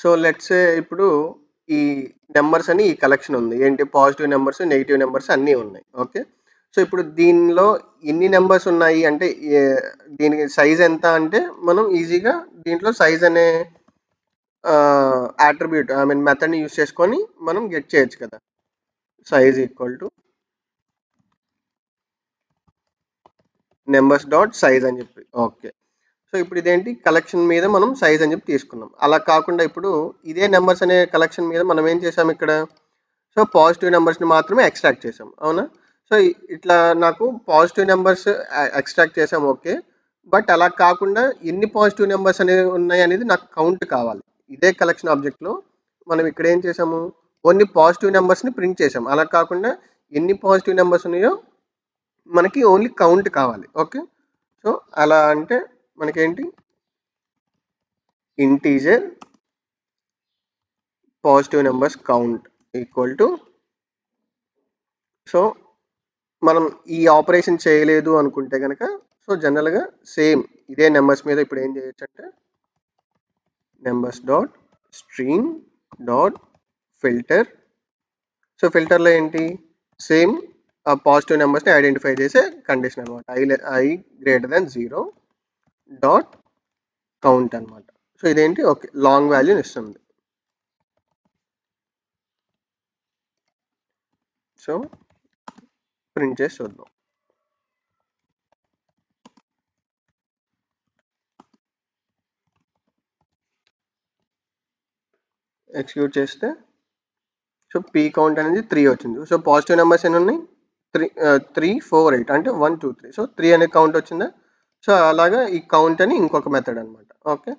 So let's say ఇప్పుడు ఈ numbers అని ఈ కలెక్షన్ ఉంది. ఏంటి పాజిటివ్ నెంబర్స్, నెగెటివ్ నెంబర్స్ అన్నీ ఉన్నాయి. ఓకే. సో ఇప్పుడు దీనిలో ఎన్ని నెంబర్స్ ఉన్నాయి అంటే దీనికి సైజ్ ఎంత అంటే మనం ఈజీగా దీంట్లో సైజ్ అనే అట్రిబ్యూట్ మెథడ్ని యూస్ చేసుకొని మనం గెట్ చేయొచ్చు కదా. Size equal to numbers dot size అని చెప్పి. ఓకే. సో ఇప్పుడు ఇదేంటి కలెక్షన్ మీద మనం సైజ్ అని చెప్పి తీసుకున్నాం. అలా కాకుండా ఇప్పుడు ఇదే నెంబర్స్ అనే కలెక్షన్ మీద మనం ఏం చేసాం ఇక్కడ, సో పాజిటివ్ నెంబర్స్ని మాత్రమే ఎక్స్ట్రాక్ట్ చేసాం, అవునా. సో ఇట్లా నాకు పాజిటివ్ నెంబర్స్ ఎక్స్ట్రాక్ట్ చేసాం, ఓకే. బట్ అలా కాకుండా ఎన్ని పాజిటివ్ నెంబర్స్ అనేవి ఉన్నాయి అనేది నాకు కౌంట్ కావాలి. ఇదే కలెక్షన్ ఆబ్జెక్ట్లో మనం ఇక్కడ ఏం చేసాము, ఓన్లీ పాజిటివ్ నెంబర్స్ని ప్రింట్ చేసాం. అలా కాకుండా ఎన్ని పాజిటివ్ నెంబర్స్ ఉన్నాయో మనకి ఓన్లీ కౌంట్ కావాలి. ఓకే. సో అలా అంటే మనకేంటి integer positive numbers count equal to, so మనం ఈ ఆపరేషన్ చేయలేదు అనుకుంటే కనుక సో జనరల్గా సేమ్ ఇదే నెంబర్స్ మీద ఇప్పుడు ఏం చేయొచ్చు అంటే numbers dot stream dot filter. So ఫిల్టర్లో ఏంటి సేమ్ ఆ పాజిటివ్ నెంబర్స్ని ఐడెంటిఫై చేసే కండిషన్ అనమాట. I greater than 0 dot count అనమాట. సో ఇదేంటి ఓకే లాంగ్ వాల్యూని ఇస్తుంది. సో ప్రింట్ చేసి చూద్దాం. ఎగ్జిక్యూట్ చేస్తే సో పీ కౌంట్ అనేది 3 వచ్చింది. సో పాజిటివ్ నెంబర్స్ ఎన్ని ఉన్నాయి, 3 4 8 అంటే 1 2 3. సో 3 అనే కౌంట్ వచ్చిందా. సో అలాగా ఈ కౌంట్ అని ఇంకొక మెథడ్ అనమాట. ఓకే.